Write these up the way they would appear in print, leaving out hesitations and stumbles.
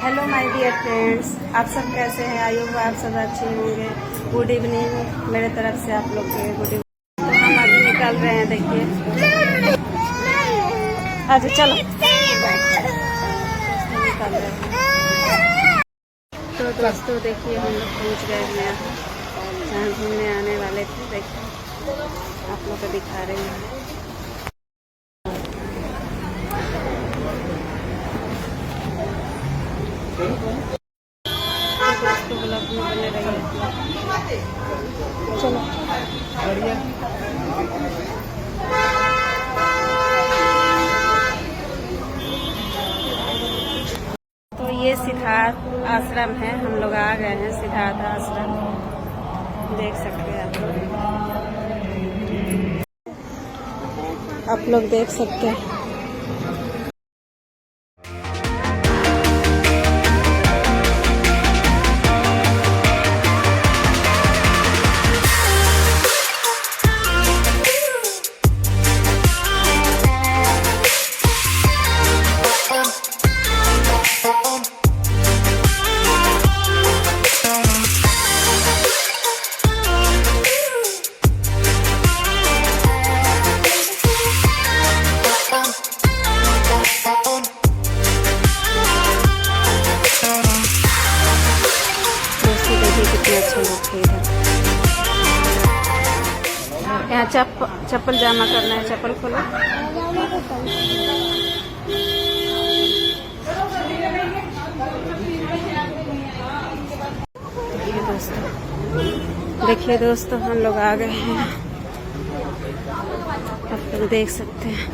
Hello my dear friends, आप सब कैसे हैं? आई होप आप सब अच्छे होंगे। गुड इवनिंग मेरे तरफ से आप लोग के गुड इवनिंग। तो हम अभी निकल रहे हैं, देखिए। अच्छा चलो निकल रहे हैं। तो दोस्तों देखिए, हम लोग पहुँच गए हैं जहाँ घूमने आने वाले थे। देखिए आप लोग को दिखा रहे हैं। दोस्तों ब्लॉग में बने रहिए। चलो तो ये सिद्धार्थ आश्रम है। हम लोग आ गए हैं सिद्धार्थ आश्रम, देख सकते हैं आप लोग देख सकते हैं। यहाँ चप्पल जमा करना है। चप्पल खोलो। देखिए दोस्तों हम लोग आ गए हैं। आप लोग देख सकते हैं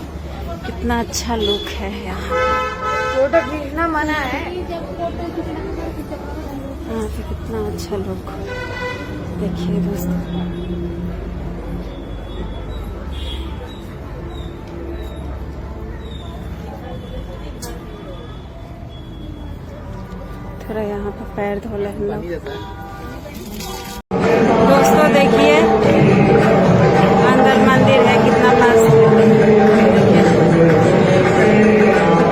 कितना अच्छा लुक है यहाँ। फोटो खींचना मना है। यहाँ पे कितना अच्छा लुक, देखिए दोस्तों। थोड़ा यहाँ पे पैर धोले हम लोग। दोस्तों देखिए अंदर मंदिर है, कितना मस्त।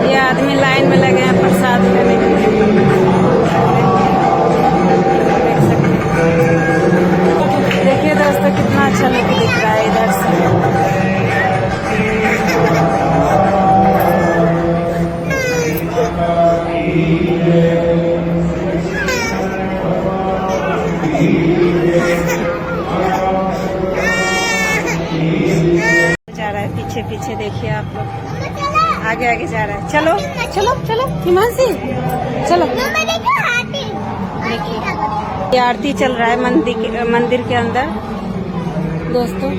ये आदमी लाइन में लगे हैं प्रसाद लेने के लिए, देख सकते हैं। देखिए दोस्तों कितना अच्छा लुक दिख रहा है इधर से। जा रहा है पीछे पीछे, देखिए आप लोग। आगे आगे जा रहा है। चलो चलो चलो हिमांशी चलो। देखिए ये आरती चल रहा है मंदिर के अंदर दोस्तों।